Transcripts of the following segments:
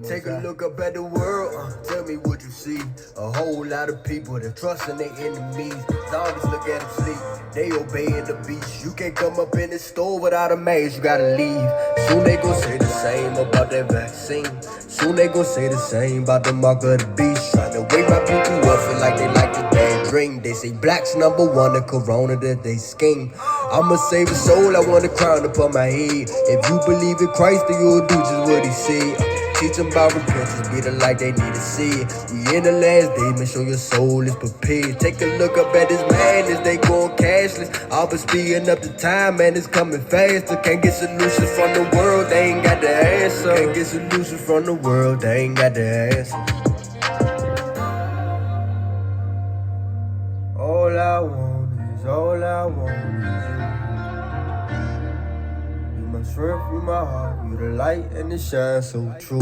Take a look up at the world, tell me what you see. A whole lot of people that trusting their enemies. Zombies look at them sleep, they obeying the beast. You can't come up in the store without a mask, you gotta leave. Soon they gon' say the same about that vaccine. Soon they gon' say the same about the mark of the beast. Trying to wake my people up, feel like they like the bad dream. They say black's number one, the corona that they scheme. I'ma save a soul, I want a crown upon my head. If you believe in Christ, then you'll do just what he said. Teach them about repentance, be the light they need to see. We in the last days, make sure your soul is prepared. Take a look up at this madness, they going cashless. I've been speeding up the time, man, it's coming faster. Can't get solutions from the world, they ain't got the answer. Can't get solutions from the world, they ain't got the answer. All I want is you. You my strength, you my heart, you the light and it shines so true.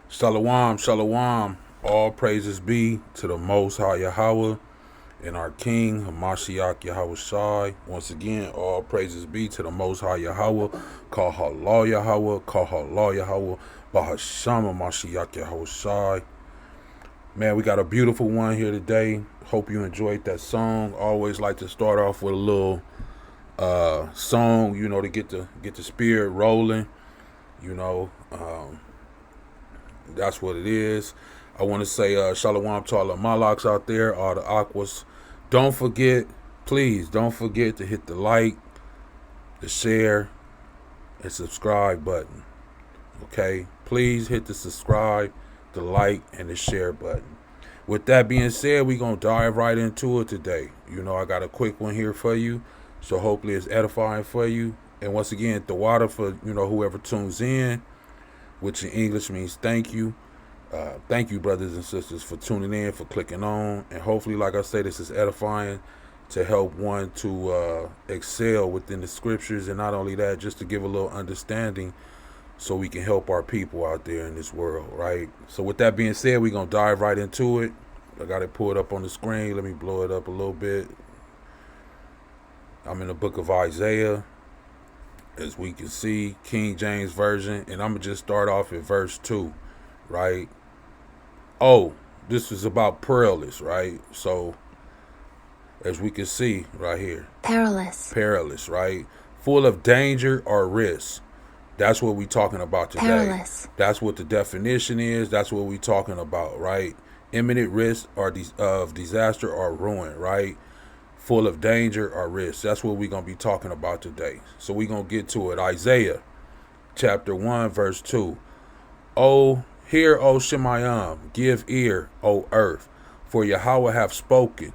Shalawam, shalawam. All praises be to the Most High Yahawah and our King, Yahawahshi. Once again, all praises be to the Most High Yahawah. Kahallah Yahawah, Kahallah Yahawah, Bahasham Mashiach Yahawahshi. Man, we got a beautiful one here today. Hope you enjoyed that song. Always like to start off with a little song, you know, to get the spirit rolling. You know, that's what it is. I want to say shalom to all the malaks out there, all the aquas. Don't forget, please don't forget to hit the like, the share, and subscribe button. Okay, please hit the subscribe, the like, and the share button. With that being said, we're going to dive right into it today. You know, I got a quick one here for you, so hopefully it's edifying for you. And once again, the water for, you know, whoever tunes in, which in English means thank you. Thank you, brothers and sisters, for tuning in, for clicking on. And hopefully, like I say, this is edifying to help one to excel within the scriptures. And not only that, just to give a little understanding so we can help our people out there in this world, right? So with that being said, we're going to dive right into it. I got it pulled up on the screen. Let me blow it up a little bit. I'm in the book of Isaiah, as we can see, King James Version. And I'm going to just start off at verse 2, right? Oh, this is about perilous, right? So, as we can see right here. Perilous, right? Full of danger or risk. That's what we're talking about today. Perilous. That's what the definition is. That's what we're talking about, right? Imminent risk or of disaster or ruin, right? Full of danger or risk. That's what we're going to be talking about today. So we're going to get to it. Isaiah chapter 1, verse 2. Oh, hear, O Shemayim, give ear, O earth, for Yahawah hath spoken.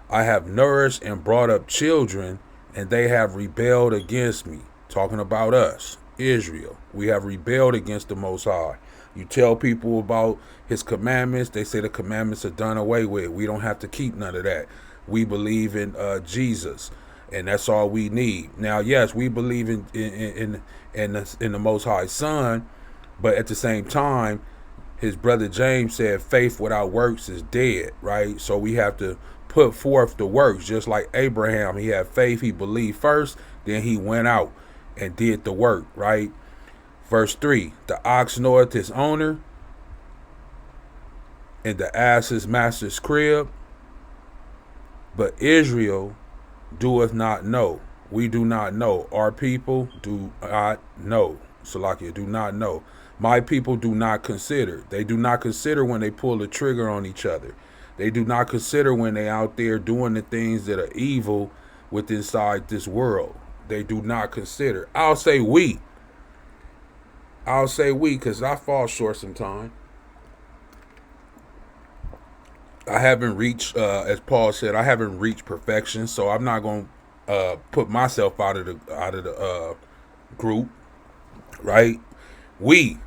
I have nourished and brought up children, and they have rebelled against me. Talking about us, Israel. We have rebelled against the Most High. You tell people about his commandments, they say the commandments are done away with. We don't have to keep none of that. We believe in Jesus, and that's all we need. Now, yes, we believe in the Most High Son, but at the same time, his brother James said faith without works is dead, right? So we have to put forth the works, just like Abraham. He had faith, he believed first, then he went out and did the work, right? Verse 3, the ox knoweth his owner, and the ass his master's crib, but Israel doeth not know. We do not know. Our people do not know. Salakia, do not know. My people do not consider. They do not consider when they pull the trigger on each other. They do not consider when they out there doing the things that are evil with inside this world. They do not consider. I'll say we, because I fall short sometimes. I haven't reached, as Paul said, I haven't reached perfection, so I'm not going to put myself out of the group, right? We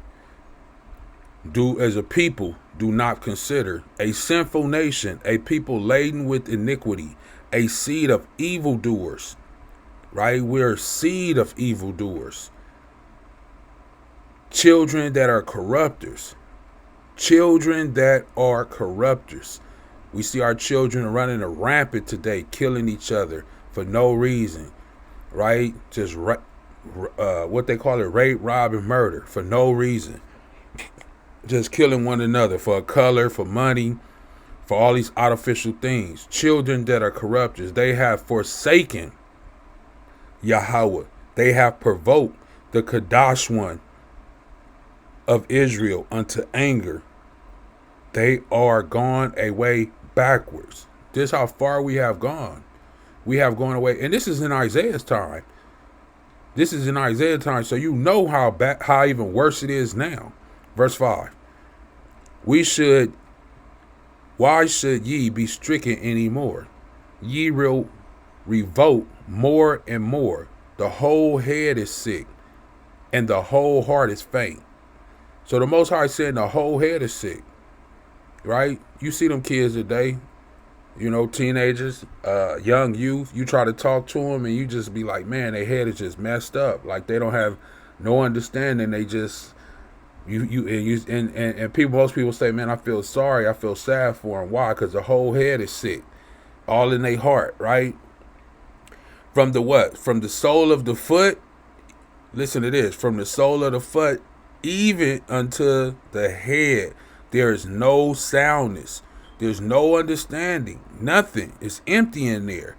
do, as a people, do not consider a sinful nation, a people laden with iniquity, a seed of evildoers, right? We're a seed of evildoers. Children that are corrupters. Children that are corrupters. We see our children running rampant today, killing each other for no reason, right? Just what they call it, rape, rob, and murder for no reason. Just killing one another for a color, for money, for all these artificial things. Children that are corrupters, they have forsaken Yahweh. They have provoked the Kadash one of Israel unto anger. They are gone away backwards. This is how far we have gone. We have gone away. And this is in Isaiah's time. This is in Isaiah's time. So you know how even worse it is now. Verse 5. Why should ye be stricken any more? Ye will revolt more and more. The whole head is sick, and the whole heart is faint. So the Most High said the whole head is sick, right? You see them kids today, teenagers, young youth. You try to talk to them, and you just be like, man, their head is just messed up. Like they don't have no understanding. They just most people say, man, I feel sorry, I feel sad for them. Why? Because the whole head is sick, all in their heart, right? From the what? From the sole of the foot. Listen to this. From the sole of the foot, even unto the head, there is no soundness. There's no understanding. Nothing. It's empty in there.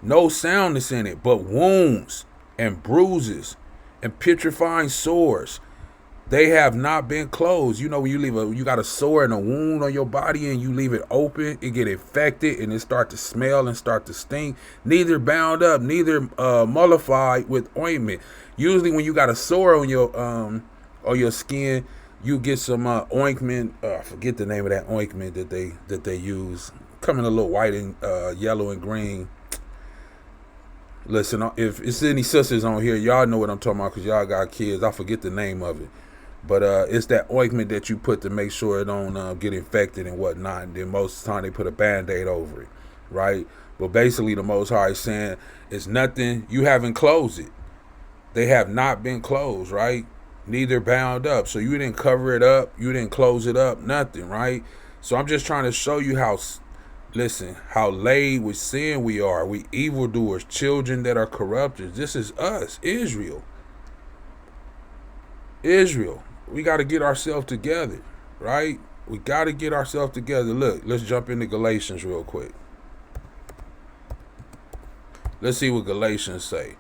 No soundness in it, but wounds and bruises and putrefying sores. They have not been closed. When you got a sore and a wound on your body and you leave it open, it get infected and it start to smell and start to stink. Neither bound up, neither mollified with ointment. Usually when you got a sore on your skin, you get some ointment. I forget the name of that ointment that they use. Come in a little white and yellow and green. Listen, if it's any sisters on here, y'all know what I'm talking about because y'all got kids. I forget the name of it. But it's that ointment that you put to make sure it don't get infected and whatnot. And then most of the time they put a Band-Aid over it, right? But basically the Most High is saying it's nothing. You haven't closed it. They have not been closed, right? Neither bound up. So you didn't cover it up. You didn't close it up. Nothing, right? So I'm just trying to show you how laid with sin we are. We evildoers, children that are corruptors. This is us, Israel. We got to get ourselves together, right? We got to get ourselves together. Look, let's jump into Galatians real quick. Let's see what Galatians say,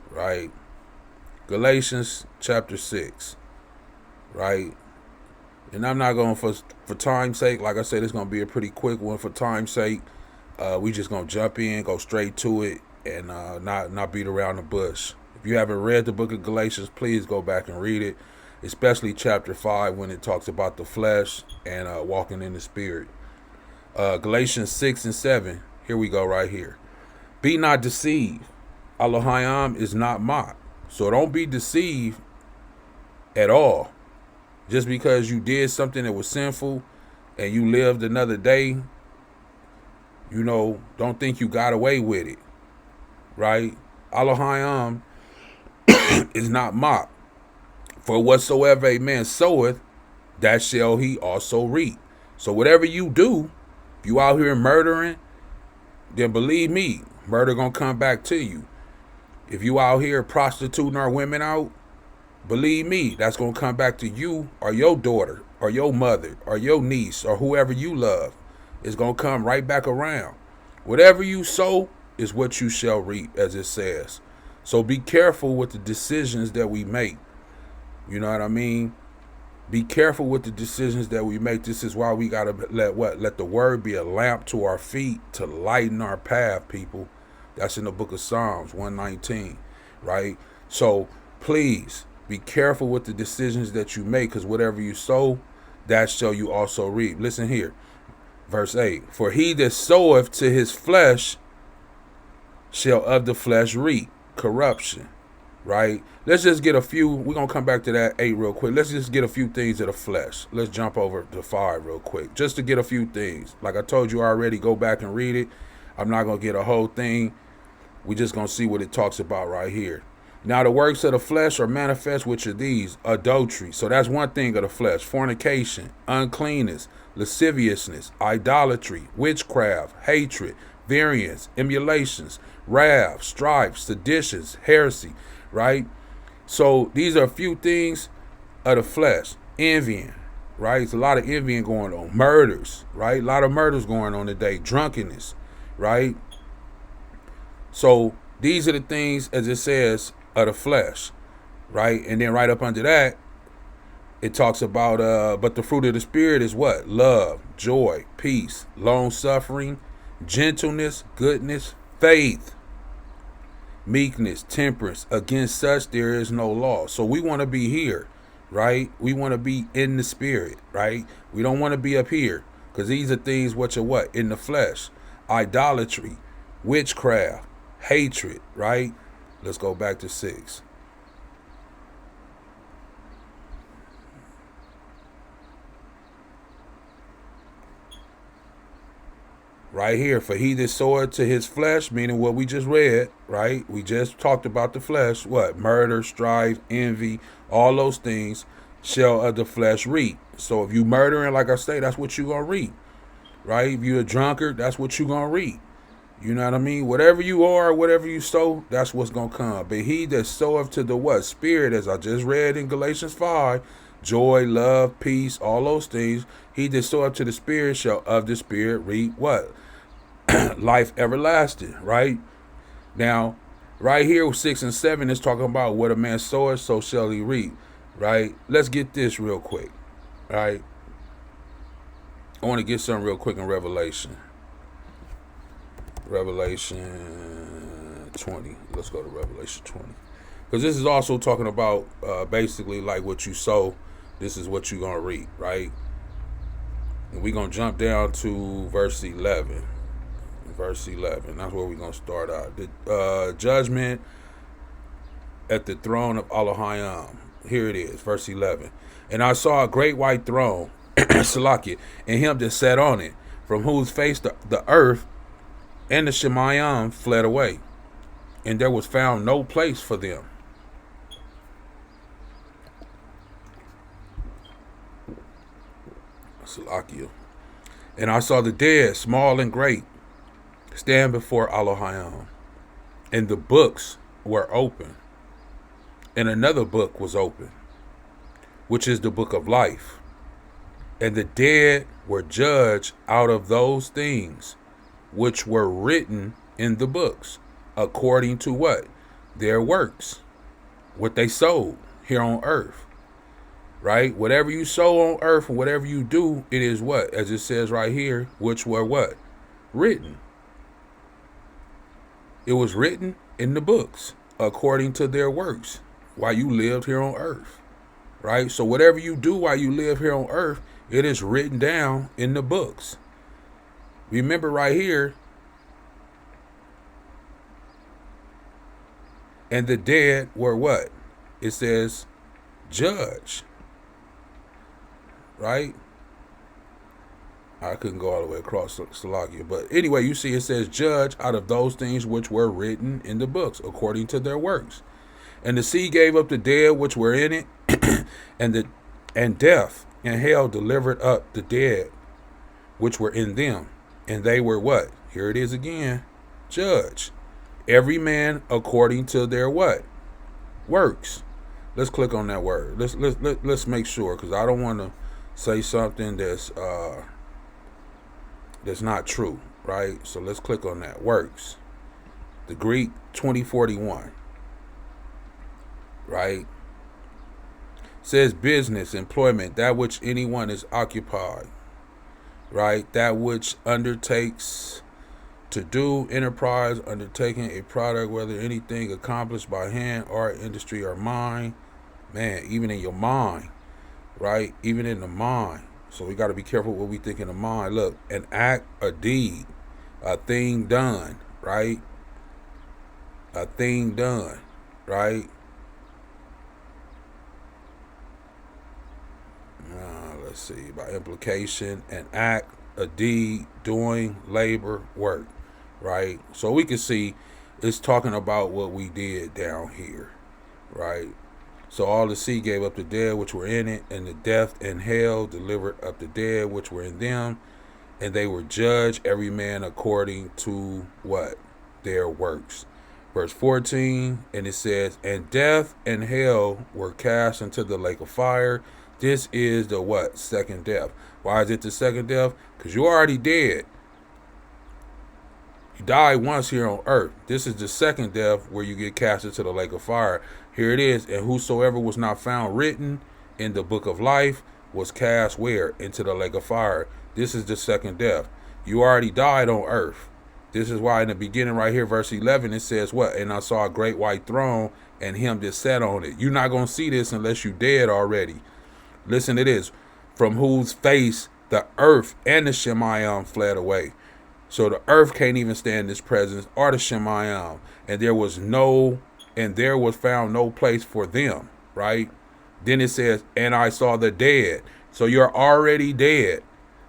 right? Galatians chapter 6, right? And I'm not going for time's sake. Like I said, it's going to be a pretty quick one for time's sake. We just going to jump in, go straight to it, and not beat around the bush. If you haven't read the book of Galatians, please go back and read it, especially chapter 5 when it talks about the flesh and walking in the spirit. Galatians 6 and 7, here we go right here. Be not deceived. Elohim is not mocked. So don't be deceived at all. Just because you did something that was sinful and you lived another day, don't think you got away with it, right? Elohim is not mocked. For whatsoever a man soweth, that shall he also reap. So whatever you do, if you out here murdering, then believe me, murder gonna come back to you. If you out here prostituting our women out, believe me, that's going to come back to you or your daughter or your mother or your niece or whoever you love. It's going to come right back around. Whatever you sow is what you shall reap, as it says. So be careful with the decisions that we make. You know what I mean? Be careful with the decisions that we make. This is why we got to let the word be a lamp to our feet to lighten our path, people. That's in the book of Psalms 119, right? So please be careful with the decisions that you make, because whatever you sow, that shall you also reap. Listen here, verse 8. For he that soweth to his flesh shall of the flesh reap corruption, right? Let's just get a few. We're going to come back to that 8 real quick. Let's just get a few things of the flesh. Let's jump over to 5 real quick, just to get a few things. Like I told you already, go back and read it. I'm not going to get a whole thing. We're just going to see what it talks about right here. Now the works of the flesh are manifest, which are these: adultery. So that's one thing of the flesh. Fornication, uncleanness, lasciviousness, idolatry, witchcraft, hatred, variance, emulations, wrath, strife, seditions, heresy, right? So these are a few things of the flesh. Envying, right? It's a lot of envying going on. Murders, right? A lot of murders going on today. Drunkenness, right? So these are the things, as it says, of the flesh, right? And then right up under that, it talks about, but the fruit of the Spirit is what? Love, joy, peace, long suffering, gentleness, goodness, faith, meekness, temperance. Against such there is no law. So we want to be here, right? We want to be in the Spirit, right? We don't want to be up here, because these are things which are what? In the flesh. Idolatry, witchcraft, hatred, right? Let's go back to 6. Right here, for he that soweth to his flesh, meaning what we just read, right? We just talked about the flesh. What? Murder, strife, envy, all those things shall of the flesh reap. So if you murdering, like I say, that's what you're going to reap, right? If you're a drunkard, that's what you're going to reap. You know what I mean? Whatever you are, whatever you sow, that's what's going to come. But he that soweth to the what? Spirit, as I just read in Galatians 5, joy, love, peace, all those things. He that soweth to the Spirit shall of the Spirit reap what? Life everlasting, right? Now, right here, 6 and 7 is talking about what a man soweth, so shall he reap, right? Let's get this real quick, right? I want to get something real quick in Revelation 20. Let's go to Revelation 20. Because this is also talking about basically like what you sow, this is what you're going to reap, right? And we're going to jump down to verse 11. Verse 11. That's where we're going to start out. The judgment at the throne of Elohim. Here it is, verse 11. And I saw a great white throne, Salakia, and him that sat on it, from whose face the earth and the Shemayim fled away, and there was found no place for them. Salakia. And I saw the dead, small and great, stand before Elohim, and the books were open, and another book was open, which is the book of life. And the dead were judged out of those things which were written in the books, according to what? Their works, what they sowed here on earth, right? Whatever you sow on earth and whatever you do, it is what? As it says right here, which were what? Written. It was written in the books, according to their works, while you lived here on earth, right? So whatever you do while you live here on earth, it is written down in the books. Remember right here, and the dead were what? It says judge, right? I couldn't go all the way across Salakia. But anyway, you see it says judge out of those things which were written in the books, according to their works. And the sea gave up the dead which were in it, and death and hell delivered up the dead which were in them. And they were what? Here it is again. Judge. Every man according to their what? Works. Let's click on that word. Let's make sure, because I don't want to say something that's not true, right? So let's click on that. Works. The Greek 2041. Right? Says business, employment, that which anyone is occupied. Right? That which undertakes to do, enterprise, undertaking a product, whether anything accomplished by hand, art, industry, or mind. Man, even in your mind, right? Even in the mind. So we got to be careful what we think in the mind. Look, an act, a deed, a thing done, right? A thing done, right? Let's see, by implication, an act, a deed, doing, labor, work, right? So we can see it's talking about what we did down here, right? So all the sea gave up the dead which were in it, and the death and hell delivered up the dead which were in them, and they were judged every man according to what? Their works, Verse 14, and it says, and death and hell were cast into the lake of fire. This is the what? Second death. Why is it the second death? Because you're already dead. You died once here on earth. This is the second death where you get cast into the lake of fire. Here it is. And whosoever was not found written in the book of life was cast where? Into the lake of fire. This is the second death. You already died on earth. This is why in the beginning right here, verse 11, it says what? And I saw a great white throne and him that sat on it. You're not going to see this unless you dead already. Listen to this. From whose face the earth and the Shemayim fled away. So the earth can't even stand this presence or the Shemayim. And there was found no place for them, right? Then it says, and I saw the dead. So you're already dead.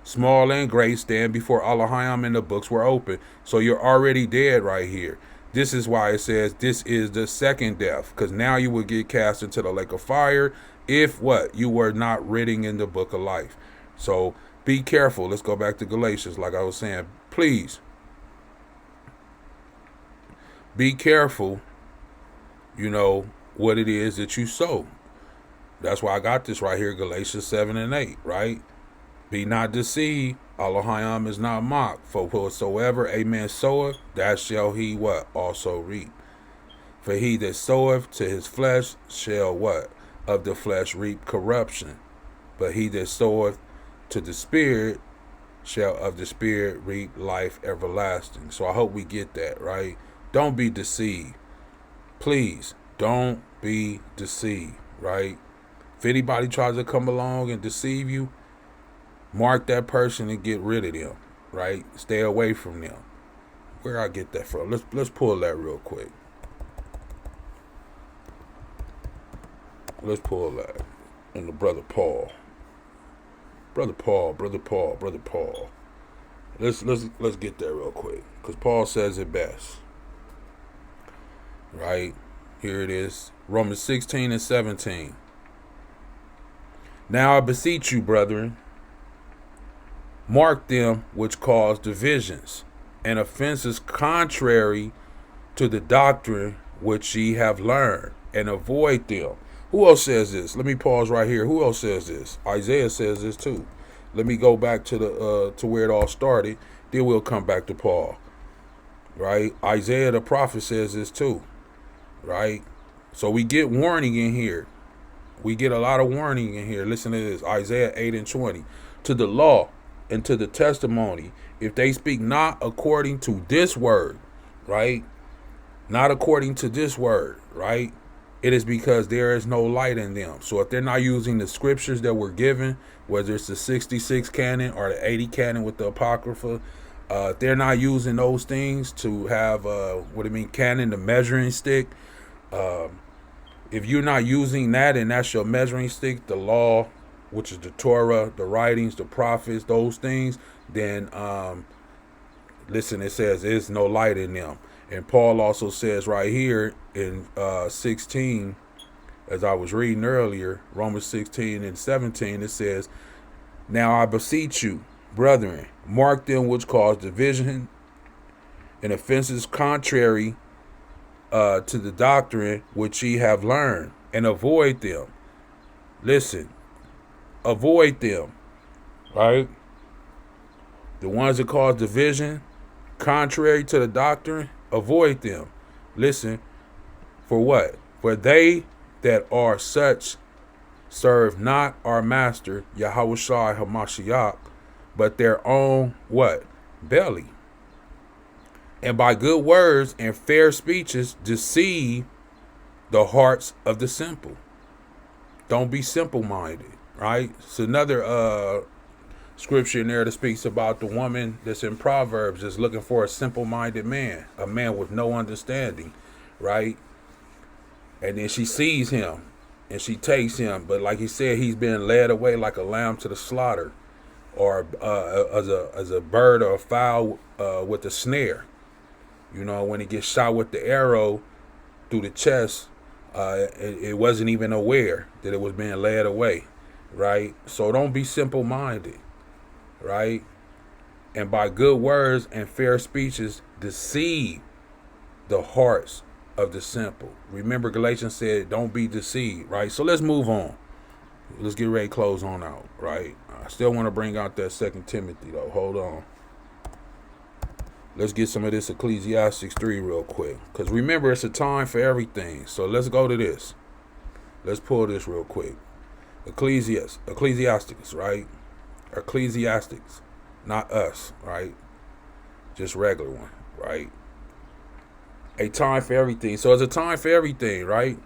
Small and great stand before Elohim, and the books were open. So you're already dead right here. This is why it says this is the second death. Because now you will get cast into the lake of fire if what? You were not written in the book of life. So be careful. Let's go back to Galatians like I was saying. Please be careful, what it is that you sow. That's why I got this right here, Galatians 7 and 8, right? Be not deceived, Elohim is not mocked. For whatsoever a man soweth, that shall he what? Also reap. For he that soweth to his flesh shall what? Of the flesh reap corruption. But he that soweth to the Spirit shall of the Spirit reap life everlasting. So I hope we get that, right? Don't be deceived. Please, don't be deceived, right? If anybody tries to come along and deceive you, mark that person and get rid of them, right? Stay away from them. Where I get that from? Let's pull that real quick. Let's pull that. And the brother Paul. Brother Paul. Let's get there real quick. Because Paul says it best. Right? Here it is. Romans 16 and 17. Now I beseech you, brethren, mark them which cause divisions and offenses contrary to the doctrine which ye have learned, and avoid them. Who else says this? Let me pause right here. Who else says this? Isaiah says this too. Let me go back to the to where it all started. Then we'll come back to Paul. Right? Isaiah the prophet says this too. Right? So we get warning in here. We get a lot of warning in here. Listen to this. Isaiah 8 and 20. To the law and to the testimony, if they speak not according to this word, right? Not according to this word, right? It is because there is no light in them. So if they're not using the scriptures that were given, whether it's the 66 canon or the 80 canon with the Apocrypha, if they're not using those things to have, canon, the measuring stick, if you're not using that and that's your measuring stick, the law, which is the Torah, the writings, the prophets, those things, then listen, it says there's no light in them. And Paul also says right here in 16, as I was reading earlier, Romans 16 and 17, it says, now I beseech you, brethren, mark them which cause division and offenses contrary to the doctrine which ye have learned, and avoid them. Listen, avoid them, right? The ones that cause division contrary to the doctrine, avoid them. Listen, for what? For they that are such serve not our master, Yahawahshi Hamashiach, but their own what? Belly. And by good words and fair speeches deceive the hearts of the simple. Don't be simple-minded, right? It's another scripture in there that speaks about the woman that's in Proverbs that's looking for a simple-minded man, a man with no understanding, right? And then she sees him and she takes him, but like he said, he's being led away like a lamb to the slaughter, or as a bird or a fowl with a snare. You know, when he gets shot with the arrow through the chest, it wasn't even aware that it was being led away, right? So don't be simple-minded, right? And by good words and fair speeches deceive the hearts of the simple. Remember, Galatians said, don't be deceived, right? So let's move on. Let's get ready to close on out, right? I still want to bring out that 2 Timothy, though. Hold on. Let's get some of this Ecclesiastes 3 real quick. Because remember, it's a time for everything. So let's go to this. Let's pull this real quick. Ecclesiastes, right? Ecclesiastes, not us, right? Just regular one, right? A time for everything. So it's a time for everything, right?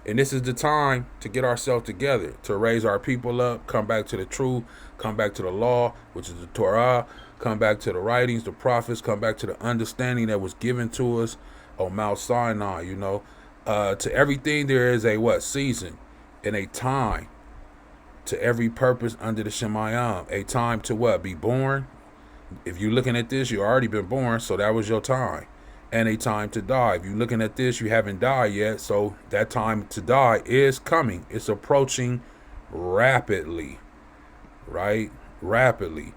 And this is the time to get ourselves together, to raise our people up, come back to the truth, come back to the law, which is the Torah, come back to the writings, the prophets, come back to the understanding that was given to us on Mount Sinai, to everything there is a season and a time to every purpose under the Shemayim. A time to be born. If you're looking at this, you already been born, so that was your time. And a time to die. If you're looking at this, you haven't died yet, so that time to die is coming. It's approaching rapidly, right? Rapidly,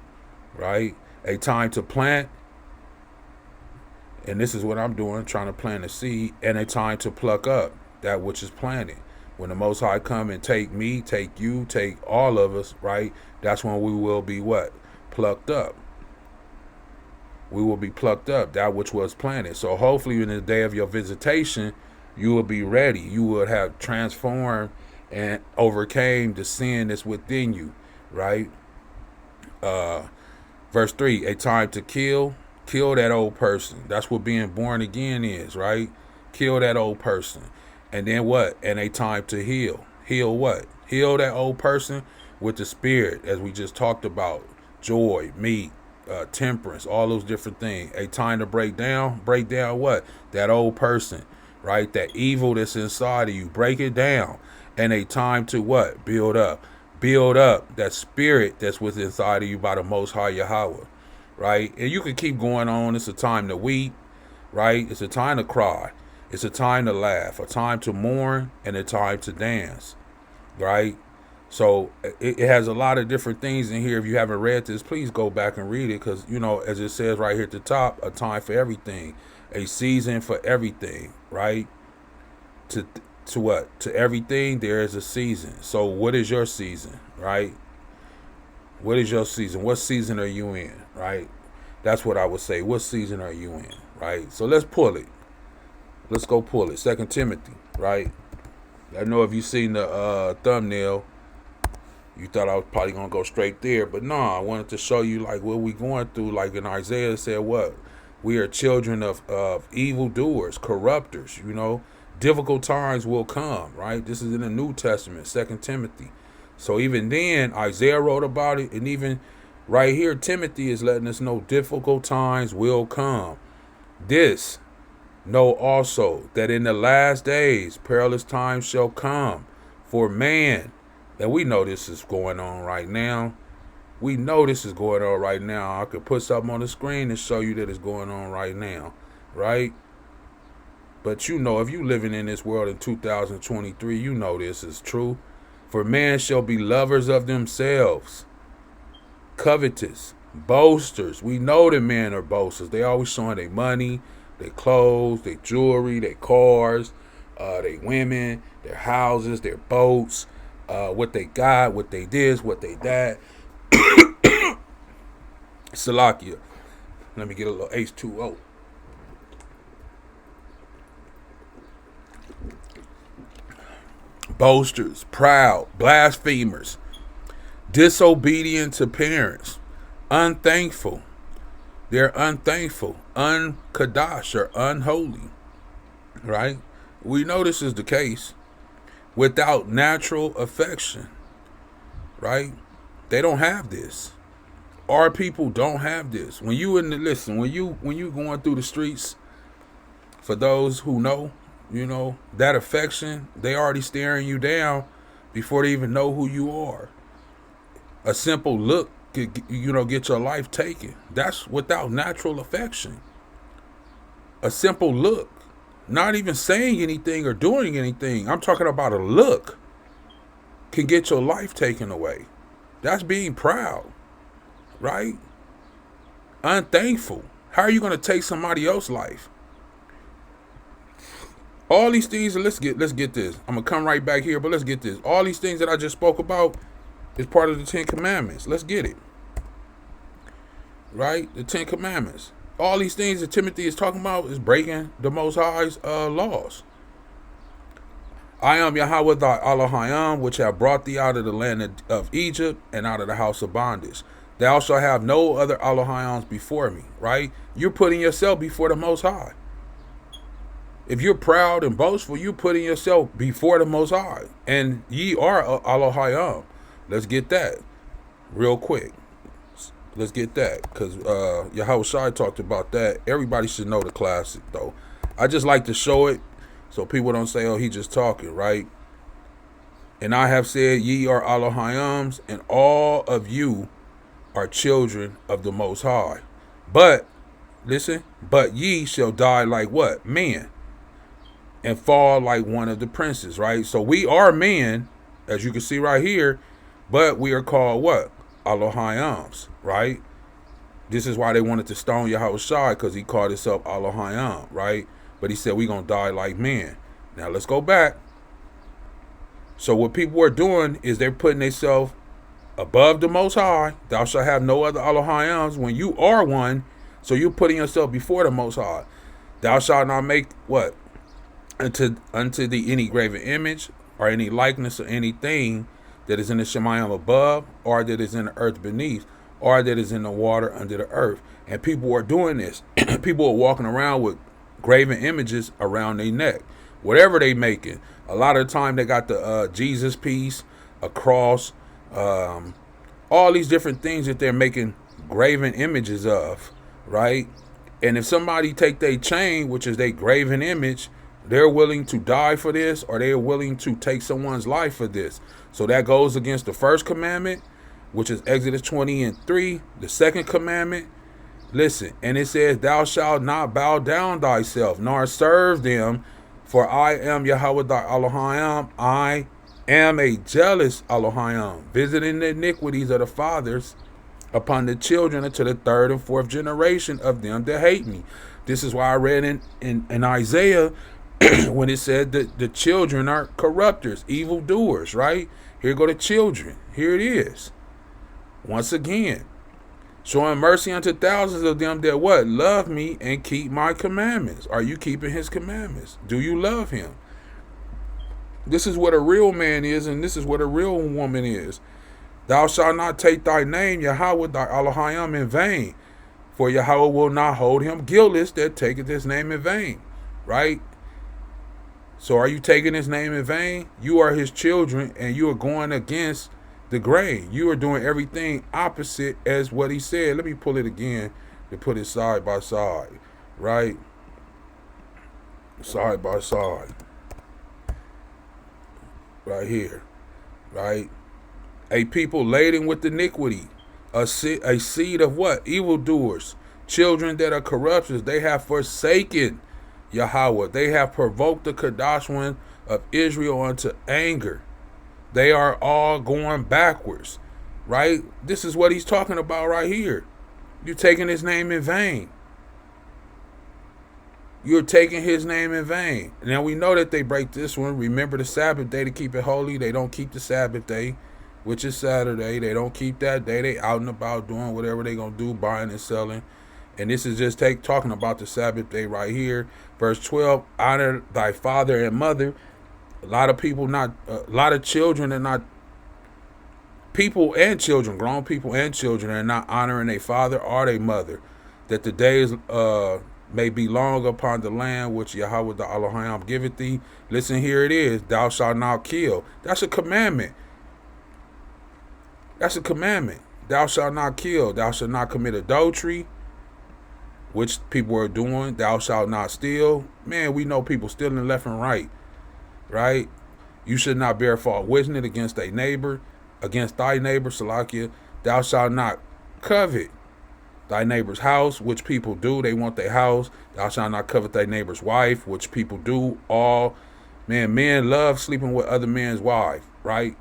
right? A time to plant, and this is what I'm doing, trying to plant a seed, and a time to pluck up that which is planted. When the Most High come and take me, take you, take all of us, right? That's when we will be what? Plucked up. We will be plucked up, that which was planted. So hopefully in the day of your visitation, you will be ready. You will have transformed and overcame the sin that's within you, right? Verse 3, a time to kill that old person. That's what being born again is, right? Kill that old person. And then what? And a time to heal. Heal what? Heal that old person with the spirit, as we just talked about. Joy, meat, temperance, all those different things. A time to break down what? That old person, right? That evil that's inside of you. Break it down. And a time to what? Build up. Build up that spirit that's within inside of you by the Most High Yahweh, right? And you can keep going on. It's a time to weep, right? It's a time to cry. It's a time to laugh, a time to mourn, and a time to dance, right? So it has a lot of different things in here. If you haven't read this, please go back and read it, because, as it says right here at the top, a time for everything, a season for everything, right? To what? To everything, there is a season. So what is your season, right? What is your season? What season are you in, right? That's what I would say. What season are you in, right? So let's pull it. Let's go pull it. 2 Timothy, right? I know if you seen the thumbnail, you thought I was probably going to go straight there. But no, I wanted to show you like what we going through. Like in Isaiah said, what? We are children of evildoers, corruptors, Difficult times will come, right? This is in the New Testament, 2 Timothy. So even then, Isaiah wrote about it. And even right here, Timothy is letting us know difficult times will come. This, know also that in the last days, perilous times shall come for man. And we know this is going on right now. We know this is going on right now. I could put something on the screen and show you that it's going on right now, right? But if you living in this world in 2023, you know this is true. For man shall be lovers of themselves, covetous, boasters. We know that men are boasters. They always showing their money, their clothes, their jewelry, their cars, their women, their houses, their boats, what they got, what they this, what they that. Salakia. Let me get a little H2O. Boasters, proud, blasphemers, disobedient to parents, unthankful. They're unthankful, unkadash, or unholy, right? We know this is the case. Without natural affection, right? They don't have this. Our people don't have this. When you going through the streets, for those who know, that affection, they already staring you down before they even know who you are. A simple look could, get your life taken. That's without natural affection. A simple look, not even saying anything or doing anything. I'm talking about a look can get your life taken away. That's being proud, right? Unthankful. How are you going to take somebody else's life? All these things, and let's get this. I'm gonna come right back here, but let's get this. All these things that I just spoke about is part of the 10 Commandments. Let's get it. Right? The 10 Commandments. All these things that Timothy is talking about is breaking the Most High's laws. I am Yahweh thy Elohim, which have brought thee out of the land of Egypt and out of the house of bondage. Thou shalt have no other Elohims before me. Right? You're putting yourself before the Most High. If you're proud and boastful, you're putting yourself before the Most High. And ye are Elohim. Let's get that real quick. Let's get that. Because Yahawahshi talked about that. Everybody should know the classic, though. I just like to show it so people don't say, oh, he just talking, right? And I have said, ye are Elohims, and all of you are children of the Most High. But, listen, but ye shall die like what? Men. And fall like one of the princes, right? So we are men, as you can see right here, but we are called what? Elohims, right? This is why they wanted to stone Yahawahshi, because he called himself Elohim, right? But he said we gonna die like men. Now let's go back. So what people are doing is they're putting themselves above the Most High. Thou shalt have no other Elohims when you are one. So you're putting yourself before the Most High. Thou shalt not make what? Unto thee any graven image or any likeness or anything that is in the Shemayim above, or that is in the earth beneath, or that is in the water under the earth. And people are doing this. People are walking around with graven images around their neck. Whatever they making. A lot of the time they got the Jesus piece, a cross, all these different things that they're making graven images of, right? And if somebody take their chain, which is their graven image, they're willing to die for this, or they're willing to take someone's life for this. So that goes against the first commandment, which is Exodus 20:3. The second commandment, listen, and it says, thou shalt not bow down thyself, nor serve them, for I am Yahweh thy Elohim. I am a jealous Elohim, visiting the iniquities of the fathers upon the children unto the third and fourth generation of them that hate me. This is why I read in Isaiah when it said that the children are corrupters, evildoers, right? Here go the children. Here it is. Once again, showing mercy unto thousands of them that what? Love me and keep my commandments. Are you keeping his commandments? Do you love him? This is what a real man is, and this is what a real woman is. Thou shalt not take thy name, Yahweh thy Elohim, in vain, for Yahweh will not hold him guiltless that taketh his name in vain, right? So are you taking his name in vain? You are his children, and you are going against the grain. You are doing everything opposite as what he said. Let me pull it again to put it side by side, right? Side by side. Right here, right? A people laden with iniquity, a seed of what? Evildoers, children that are corruptors. They have forsaken Yahweh. They have provoked the Kadash one of Israel unto anger. They are all going backwards, right? This is what he's talking about right here. You're taking his name in vain. You're taking his name in vain. Now we know that they break this one. Remember the Sabbath day to keep it holy. They don't keep the Sabbath day, which is Saturday. They don't keep that day. They out and about doing whatever they gonna do, buying and selling. And this is just talking about the Sabbath day right here. Verse 12, honor thy father and mother. A lot of people a lot of children are not, people and children, grown people and children are not honoring their father or their mother. That the days may be long upon the land which Yahweh the Elohim giveth thee. Listen, here it is. Thou shalt not kill. That's a commandment. That's a commandment. Thou shalt not kill. Thou shalt not commit adultery, which people are doing. Thou shalt not steal. Man, we know people stealing left and right, right? You should not bear false witness against thy neighbor, Salakia. Thou shalt not covet thy neighbor's house, which people do. They want their house. Thou shalt not covet thy neighbor's wife, which people do. Men love sleeping with other men's wives, right?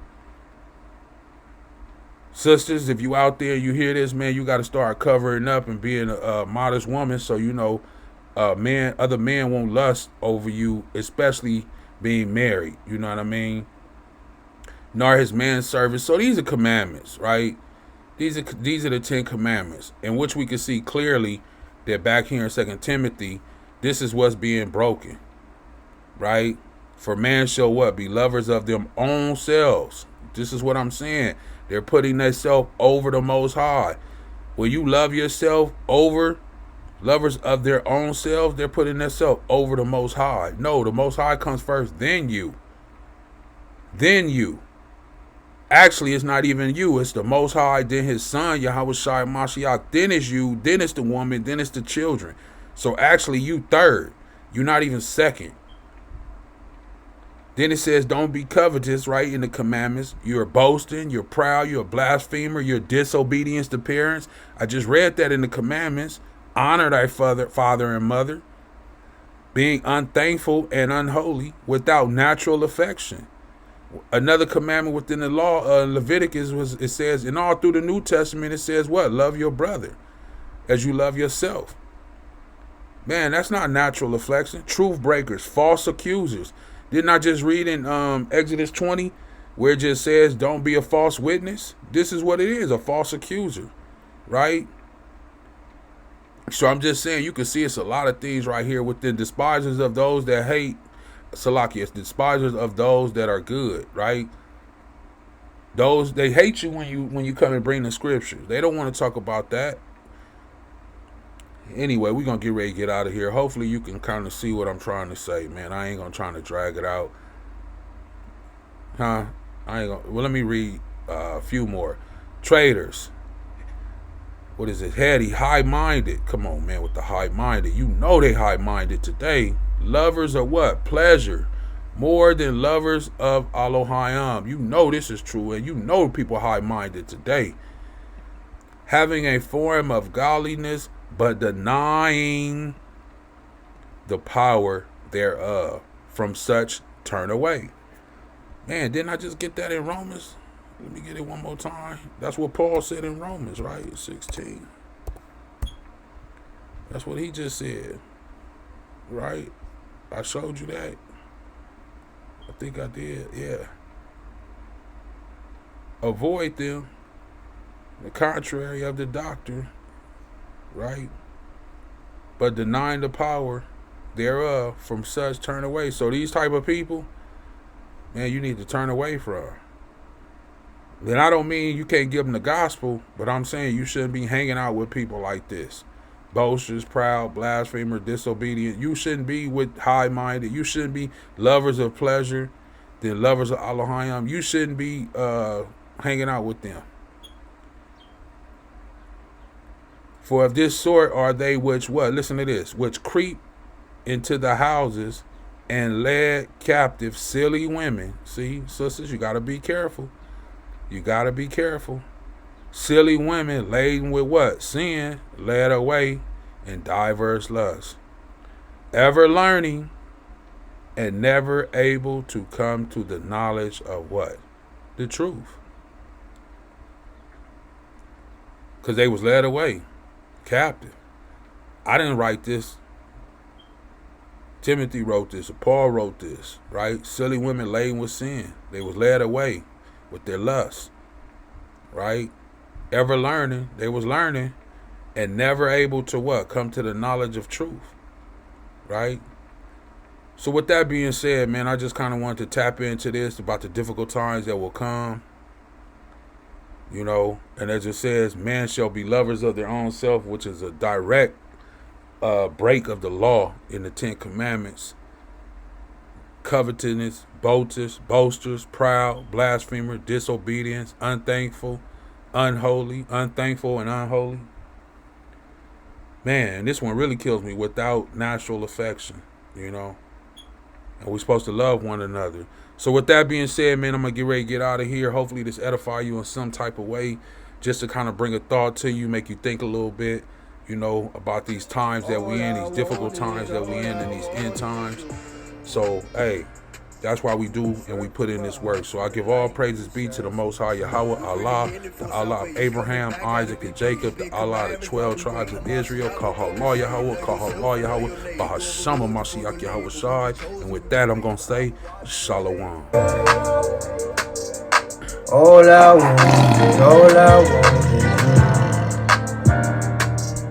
Sisters, if you out there, you hear this, man, you got to start covering up and being a modest woman, so you know other men won't lust over you, especially being married. You know what I mean? Nor his manservant. So these are commandments, right? These are the 10 commandments, in which we can see clearly that back here in 2 Timothy, this is what's being broken, right? For man shall what? Be lovers of them own selves. This is what I'm saying. They're putting themselves over the Most High. When you love yourself over lovers of their own selves, they're putting themselves over the Most High. No, the Most High comes first, then you. Then you. Actually, it's not even you. It's the Most High, then his son, Yahawahshi Mashiach. Then it's you, then it's the woman, then it's the children. So actually, you third. You're not even second. Then it says, don't be covetous, right, in the commandments. You're boasting, you're proud, you're a blasphemer, you're disobedience to parents. I just read that in the commandments. Honor thy father and mother. Being unthankful and unholy without natural affection. Another commandment within the law, Leviticus, it says, and all through the New Testament, it says what? Love your brother as you love yourself. Man, that's not natural affection. Truth breakers, false accusers. Didn't I just read in Exodus 20 where it just says don't be a false witness? This is what it is, a false accuser, right? So I'm just saying, you can see it's a lot of things right here within despisers of those that hate. Salakias, despisers of those that are good, right? Those, they hate you when you come and bring the scriptures. They don't want to talk about that. Anyway, we're going to get ready to get out of here. Hopefully you can kind of see what I'm trying to say, man. I ain't going to try to drag it out. I ain't gonna, well, let me read a few more. Traitors. What is it? Heady, high-minded. Come on, man, with the high-minded. You know they high-minded today. Lovers of what? Pleasure. More than lovers of Elohim. You know this is true, and you know people high-minded today. Having a form of godliness, but denying the power thereof. From such turn away. Man, didn't I just get that in Romans? Let me get it one more time. That's what Paul said in Romans, right? 16. That's what he just said. Right? I showed you that. I think I did. Yeah. Avoid them. The contrary of the doctrine. Right? But denying the power thereof, from such turn away. So these type of people, man, you need to turn away from. Then I don't mean you can't give them the gospel, but I'm saying you shouldn't be hanging out with people like this. Boasters, proud, blasphemer, disobedient. You shouldn't be with high-minded. You shouldn't be lovers of pleasure, then lovers of Elohim. You shouldn't be hanging out with them. For of this sort are they which what? Listen to this. Which creep into the houses and led captive silly women. See, sisters, you got to be careful. You got to be careful. Silly women laden with what? Sin, led away in diverse lusts. Ever learning and never able to come to the knowledge of what? The truth. Because they was led away. Captive. I didn't write this. Timothy wrote this. Or Paul wrote this. Right? Silly women laden with sin. They was led away with their lust. Right? Ever learning. They was learning. And never able to what? Come to the knowledge of truth. Right? So with that being said, man, I just kind of wanted to tap into this about the difficult times that will come. You know, and as it says, man shall be lovers of their own self, which is a direct break of the law in the 10 Commandments. Covetousness, boasters, proud, blasphemer, disobedience, unthankful, unholy, unthankful and unholy. Man, this one really kills me. Without natural affection, you know. And we're supposed to love one another. So with that being said, man, I'm going to get ready to get out of here. Hopefully this edify you in some type of way, just to kind of bring a thought to you, make you think a little bit, you know, about these times that we in, these difficult times that we in these end times. So, hey, That's why we do and we put in this work. So I give all praises be to the Most High Yahweh, Allah, the Allah of Abraham, Isaac, and Jacob, the Allah of the 12 tribes of Israel. Kahallah Yahweh, Kahallah Yahweh, Bahashama Mashiach Yahawahshi. And with that, I'm going to say, Shalawam. All I want is